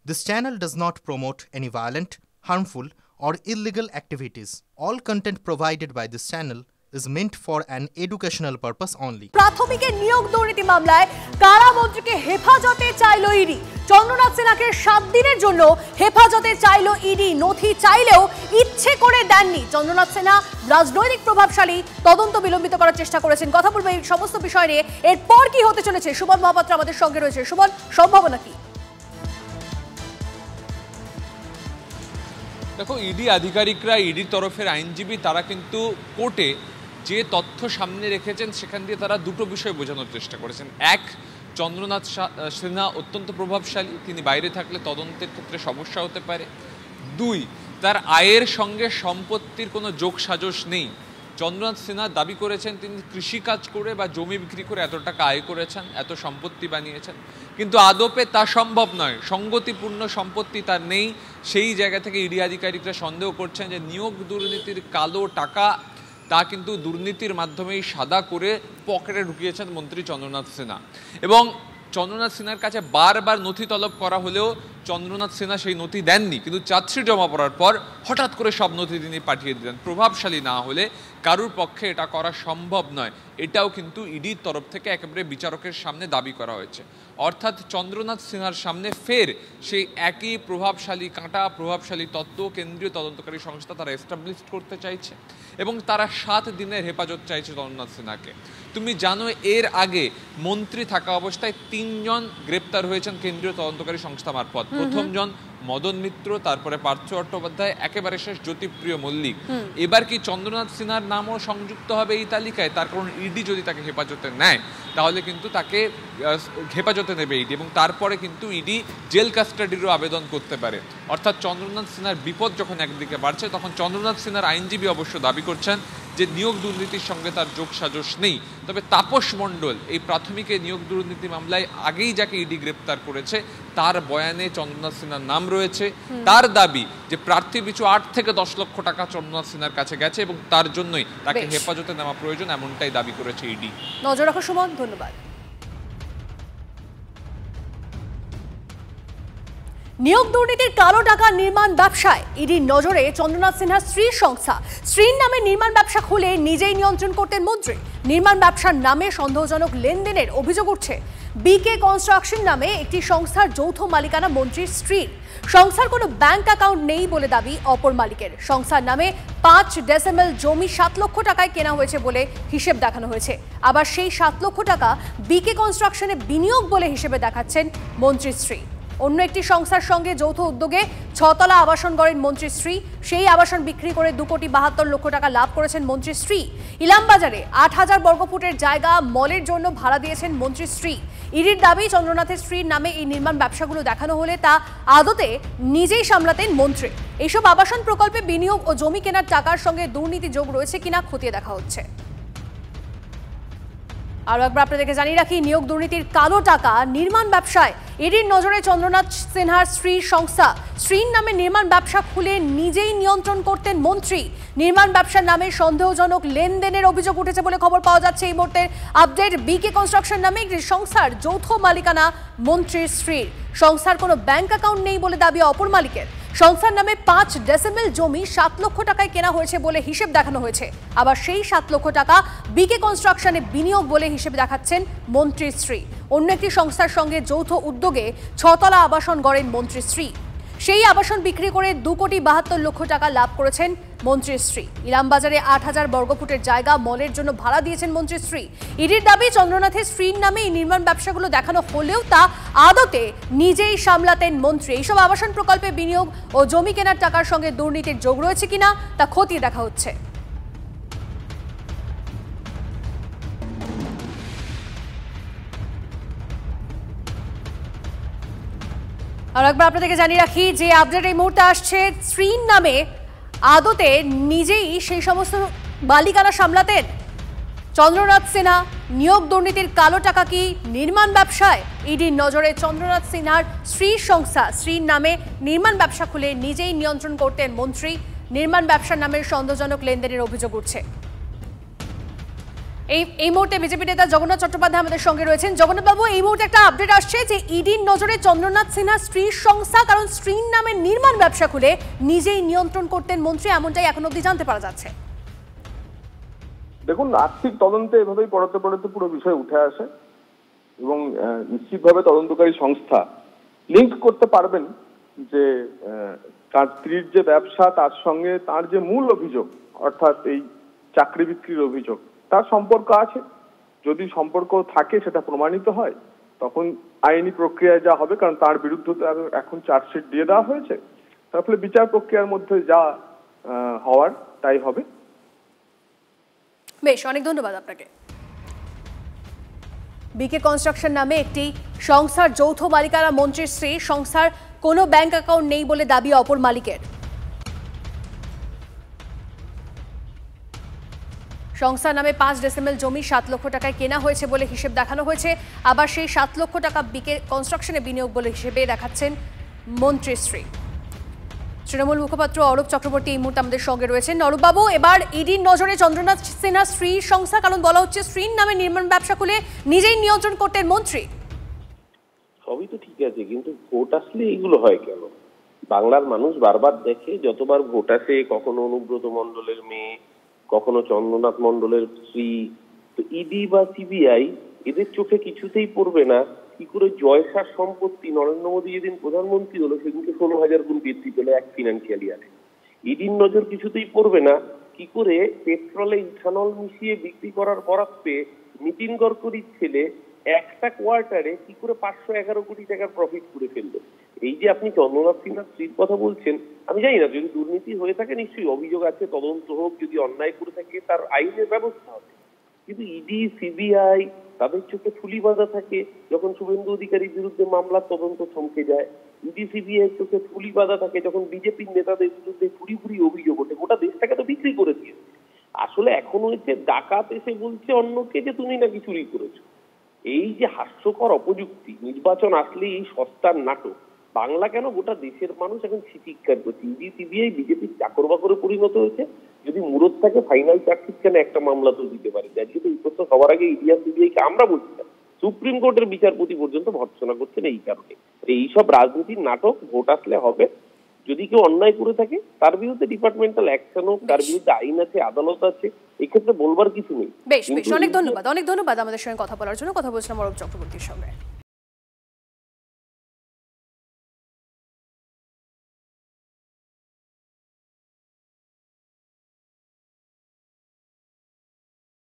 This channel does not promote any violent, harmful, or illegal activities. All content provided by this channel is meant for an educational purpose only. প্রাথমিকে নিয়োগ দুর্নীতি মামলায় কারামন্ত্রীকে হেফাজতে চাইল ED. Chandranath সিনহাকে 7 দিনের জন্য হেফাজতে চাইল ইডি। নথি চাইলেও ইচ্ছে করে দেননি। চন্দ্রনাথ সিনহা রাজনৈতিক প্রভাবশালী, তদন্ত বিলম্বিত করার চেষ্টা করেছেন। কথা বলবো এই সমস্ত বিষয় নিয়ে। এরপর কি হতে চলেছে? সুমন মহাপাত্র আমাদের সঙ্গে রয়েছে। সুমন, সম্ভাবনা কি? দেখো, ইডি আধিকারিকরা, ইডির তরফের আইনজীবী, তারা কিন্তু কোর্টে যে তথ্য সামনে রেখেছেন সেখান দিয়ে তারা দুটো বিষয় বোঝানোর চেষ্টা করেছেন। এক, চন্দ্রনাথ সিনহা অত্যন্ত প্রভাবশালী, তিনি বাইরে থাকলে তদন্তের ক্ষেত্রে সমস্যা হতে পারে। দুই, তার আয়ের সঙ্গে সম্পত্তির কোনো যোগ সাজশ নেই। চন্দ্রনাথ সিনহা দাবি করেছেন তিনি কৃষিকাজ করে বা জমি বিক্রি করে এত টাকা আয় করেছেন, এত সম্পত্তি বানিয়েছেন, কিন্তু আদপে তা সম্ভব নয়। সঙ্গতিপূর্ণ সম্পত্তি তার নেই। সেই জায়গা থেকে ইডি আধিকারিকরা সন্দেহ করছেন যে নিয়োগ দুর্নীতির কালো টাকা তা কিন্তু দুর্নীতির মাধ্যমেই সাদা করে পকেটে ঢুকিয়েছেন মন্ত্রী চন্দ্রনাথ সিনহা। এবং চন্দ্রনাথ সিনহার কাছে বারবার নথি তলব করা হলেও চন্দ্রনাথ সিনহা সেই নথি দেননি, কিন্তু চার্জশিট জমা পড়ার পর হঠাৎ করে সব নথি তিনি পাঠিয়ে দিলেন। প্রভাবশালী না হলে কারুর পক্ষে এটা করা সম্ভব নয়। এটাও কিন্তু ইডির তরফ থেকে একেবারে বিচারকের সামনে দাবি করা হয়েছে। অর্থাৎ চন্দ্রনাথ সিনহার সামনে ফের সেই একই প্রভাবশালী কাঁটা, প্রভাবশালী তত্ত্ব কেন্দ্রীয় তদন্তকারী সংস্থা তারা এস্টাবলিশ করতে চাইছে এবং তারা 7 দিনের হেফাজত চাইছে চন্দ্রনাথ সিনহাকে। তুমি জানো, এর আগে মন্ত্রী থাকা অবস্থায় 3 জন গ্রেপ্তার হয়েছেন কেন্দ্রীয় তদন্তকারী সংস্থা মারফত। প্রথম জন মদন মিত্র, তারপরে পার্থ চট্টোপাধ্যায়, একেবারে শেষ জ্যোতিপ্রিয় মল্লিক। এবার কি চন্দ্রনাথ সিনহার নামও সংযুক্ত হবে এই তালিকায়? তার কারণ ইডি যদি তাকে হেফাজতে নেয় তাহলে কিন্তু তাকে হেফাজতে নেবে ইডি, এবং তারপরে কিন্তু ইডি জেল কাস্টাডিরও আবেদন করতে পারে। অর্থাৎ চন্দ্রনাথ সিনহার বিপদ যখন একদিকে বাড়ছে, তখন চন্দ্রনাথ সিনহার আইনজীবী অবশ্য দাবি করছেন যে নিয়োগ দুর্নীতির সঙ্গে তার যোগ সাজশ নেই। তবে তাপস মণ্ডল এই প্রাথমিকে নিয়োগ দুর্নীতি মামলায় আগেই যাকে ইডি গ্রেপ্তার করেছে তার বয়ানে চন্দ্রনাথ সিনহার নাম রয়েছে। তার দাবি যে প্রার্থী পিছু 8 থেকে 10 লক্ষ টাকা চন্দ্রনাথ সিনহার কাছে গেছে এবং তার জন্যই তাকে হেফাজতে নেওয়া প্রয়োজন, এমনটাই দাবি করেছে ইডি। নজর রাখো সুমন, ধন্যবাদ। নিয়োগ দুর্নীতির কালো টাকা নির্মাণ ব্যবসায় ইডির নজরে চন্দ্রনাথ সিনহার স্ত্রীর সংস্থা। স্ত্রীর নামে নির্মাণ ব্যবসা খুলে নিজেই নিয়ন্ত্রণ করতেন মন্ত্রী। নির্মাণ ব্যবসার নামে সন্দেহজনক লেনদেনের অভিযোগ উঠছে। বিকে কনস্ট্রাকশন নামে একটি সংস্থার যৌথ মালিকানা মন্ত্রীর স্ত্রীর। সংস্থার কোনো ব্যাংক অ্যাকাউন্ট নেই বলে দাবি অপর মালিকের। সংস্থার নামে 5 ডেসিমেল জমি 7 লক্ষ টাকায় কেনা হয়েছে বলে হিসেব দেখানো হয়েছে। আবার সেই 7 লক্ষ টাকা বিকে কনস্ট্রাকশনে বিনিয়োগ বলে হিসেবে দেখাচ্ছেন মন্ত্রীর স্ত্রী। অন্য একটি সংস্থার সঙ্গে যৌথ উদ্যোগে 6 তলা আবাসন গড়েন মন্ত্রীর স্ত্রী। সেই আবাসন বিক্রি করে 2,72 লক্ষ টাকা লাভ করেছেন মন্ত্রীর স্ত্রী। ইলামবাজারে 8,000 বর্গফুটের জায়গা মলের জন্য ভাড়া দিয়েছেন মন্ত্রীর স্ত্রী। ইডির দাবি, চন্দ্রনাথের স্ত্রীর নামে এই নির্মাণ ব্যবসাগুলো দেখানো হলে তা আদতে নিজেই সামলাতেন মন্ত্রী। এইসব আবাসন প্রকল্পে বিনিয়োগ ও জমি কেনার টাকার সঙ্গে দুর্নীতি যোগ রয়েছে কিনা খতিয়ে দেখা হচ্ছে। আরও একবার আপনাদেরকে জানিয়ে রাখি, নিয়োগ দুর্নীতির কালো টাকা নির্মাণ ব্যবসায় ইডির নজরে চন্দ্রনাথ সিনহার স্ত্রীর সংস্থা। স্ত্রীর নামে নির্মাণ ব্যবসা খুলে নিজেই নিয়ন্ত্রণ করতেন মন্ত্রী। নির্মাণ ব্যবসার নামে সন্দেহজনক লেনদেনের অভিযোগ উঠেছে বলে খবর পাওয়া যাচ্ছে। এই মুহূর্তের আপডেট, বিকে কনস্ট্রাকশন নামে একটি সংস্থার যৌথ মালিকানা মন্ত্রীর স্ত্রীর। সংস্থার কোনো ব্যাংক অ্যাকাউন্ট নেই বলে দাবি অপর মালিকের। সংস্থার নামে 5 ডেসিমেল জমি 7 লক্ষ টাকায় কেনা হয়েছে বলে হিসেব দেখানো হয়েছে। আবার সেই 7 লক্ষ টাকা বিকে কনস্ট্রাকশনে বিনিয়োগ বলে হিসেবে দেখাচ্ছেন মন্ত্রীর স্ত্রী। অন্য একটি সংস্থার সঙ্গে যৌথ উদ্যোগে 6 তলা আবাসন গড়েন মন্ত্রীর স্ত্রী। সেই আবাসন বিক্রি করে 2,72 লক্ষ টাকা লাভ করেছেন মন্ত্রীর স্ত্রী। ইলামবাজারে 8,000 বর্গফুটের জায়গা মলের জন্য ভাড়া দিয়েছেন মন্ত্রীর স্ত্রী। ইডির দাবি, চন্দ্রনাথের স্ত্রীর নামে এই নির্মাণ ব্যবসাগুলো দেখানো হলেও তা আদতে নিজেই সামলাতেন মন্ত্রী। এইসব আবাসন প্রকল্পে বিনিয়োগ ও জমি কেনার টাকার সঙ্গে দুর্নীতির যোগ রয়েছে কিনা তা খতিয়ে দেখা হচ্ছে। আর একবার আপনাদেরকে জানিয়ে রাখি যে আপডেট এই মুহূর্তে আসছে, স্ত্রীর নামে আদতে নিজেই সেই সমস্ত মালিকানা সামলাতেন চন্দ্রনাথ সিনহা। নিয়োগ দুর্নীতির কালো টাকা কি নির্মাণ ব্যবসায়? ইডির নজরে চন্দ্রনাথ সিনহার স্ত্রীর সংস্থা। স্ত্রীর নামে নির্মাণ ব্যবসা খুলে নিজেই নিয়ন্ত্রণ করতেন মন্ত্রী। নির্মাণ ব্যবসার নামে সন্দেহজনক লেনদেনের অভিযোগ উঠছে। এই মুহূর্তে বিজেপি নেতা জগন্নাথ চট্টোপাধ্যায় আমাদের সঙ্গে রয়েছেন। জগন্নাথ বাবু, এই মুহূর্তে একটা আপডেট আসছে যে ইডির নজরে চন্দ্রনাথ সিনহার স্ত্রীর সংস্থা, কারণ স্ত্রীর নামে নির্মাণ ব্যবসা খুলে নিজেই নিয়ন্ত্রণ করতেন মন্ত্রী, এমনটাই এখন অবধি জানতে পারা যাচ্ছে। দেখুন, আর্থিক তদন্তে এভাবেই পড়াতে পড়াতে পুরো বিষয় উঠে আসে এবং নিশ্চিতভাবে তদন্তকারী সংস্থা লিঙ্ক করতে পারবেন যে তার স্ত্রীর যে ব্যবসা তার সঙ্গে তার যে মূল অভিযোগ অর্থাৎ এই চাকরি বিক্রির অভিযোগ তার সম্পর্ক আছে। যদি সম্পর্ক থাকে সেটা প্রমাণিত হয় তখন আইনি প্রক্রিয়ায় যা হবে, কারণ তার বিরুদ্ধে তো এখন চার্জশিট দিয়ে দেওয়া হয়েছে, তার ফলে বিচার প্রক্রিয়ার মধ্যে যা হওয়ার তাই হবে। বেশ, অনেক ধন্যবাদ আপনাকে। বিকে কনস্ট্রাকশন নামে একটি সংস্থার যৌথ মালিকানা মন্ত্রীর স্ত্রী, সংস্থার কোনো ব্যাংক অ্যাকাউন্ট নেই বলে দাবি অপর মালিকের। সংস্থার নামে 5 ডেসিমেল জমি 7 লক্ষ টাকায় কেনা হয়েছে বলে হিসেব দেখানো হয়েছে, আবার সেই 7 লক্ষ টাকা বিকে কনস্ট্রাকশনে বিনিয়োগ বলে হিসেবে দেখাচ্ছেন মন্ত্রীর স্ত্রী। তৃণমূল মুখপাত্র অরূপ চক্রবর্তী এই মুহূর্তে আমাদের সঙ্গে রয়েছেন। অরূপবাবু, এবার ইডির নজরে চন্দ্রনাথ সিনহার স্ত্রীর সংস্থা, কারণ বলা হচ্ছে স্ত্রীর নামে নির্মাণ ব্যবসা খুলে নিজেই নিয়ন্ত্রণ করতেন মন্ত্রী। সবই তো ঠিক আছে, কিন্তু ভোট আসলে এইগুলো হয় কেন? বাংলার মানুষ বারবার দেখে, যতবার ভোট আসে কখনো অনুব্রত মণ্ডলের মেয়ে, কখনো চন্দ্রনাথ মণ্ডলের স্ত্রী, তো ইডি বা সিবিআই এদের চোখে কিছুতেই পড়বে না কি করে জয়সার সম্পত্তি নরেন্দ্র মোদী যেদিন প্রধানমন্ত্রী হলো সেদিনকে 16,000 গুণ বৃদ্ধি পেল এক ফিনান্সিয়াল ইয়ারে। ইডির নজর কিছুতেই পড়বে না কি করে পেট্রোলে ইথানল মিশিয়ে বিক্রি করার বরাত পেয়ে নীতিন গডকরির ছেলে একটা কোয়ার্টারে কি করে 511 কোটি টাকার প্রফিট করে ফেললো। এই যে আপনি চন্দ্রনাথ সিনহার স্ত্রীর কথা বলছেন, আমি জানি না, যদি দুর্নীতি হয়ে থাকে নিশ্চয়ই অভিযোগ আছে, তদন্ত হোক, যদি অন্যায় করে থাকে তার আইনের ব্যবস্থা হবে, কিন্তু ইডি সিবিআই তাদের চোখে ফুলি বাঁধা থাকে। যখন শুভেন্দু অধিকারীর বিরুদ্ধে মামলার তদন্ত থমকে যায়, ইডি সিবিআই চোখে ফুলি বাঁধা থাকে যখন বিজেপির নেতাদের বিরুদ্ধে ফুরি ফুরি অভিযোগ ওঠে। গোটা দেশটাকে তো বিক্রি করে দিয়েছে। আসলে এখন হয়েছে ডাকাত এসে বলছে অন্যকে যে তুমি নাকি চুরি করেছো। এই যে হাস্যকর অপযুক্তি, নির্বাচন আসলে এই সস্তার নাটক, বাংলা কেন গোটা দেশের মানুষ এখন চিৎকার করছে। ইডি সিবিআই বিজেপির চাকর বাকরে পরিণত হয়েছে। যদি মুরত থাকে ফাইনাল চার্জশিট কেন একটা মামলা তো দিতে পারে। আজকে তো এই প্রশ্ন সবার আগে ইডি আর সিবিআইকে আমরা বলছিলাম, সুপ্রিম কোর্টের বিচারপতি পর্যন্ত ভর্ৎসনা করছেন এই কারণে। এইসব রাজনীতির নাটক ভোট আসলে হবে। যদি কেউ অন্যায় করে থাকে তার বিরুদ্ধে ডিপার্টমেন্টাল অ্যাকশন হোক, তার বিরুদ্ধে আইন আছে, আদালত আছে, এক্ষেত্রে বলবার কিছু নেই। বেশ, অনেক ধন্যবাদ আমাদের সঙ্গে কথা বলার জন্য। কথা বলছিলাম অরূপ চক্রবর্তীর সঙ্গে।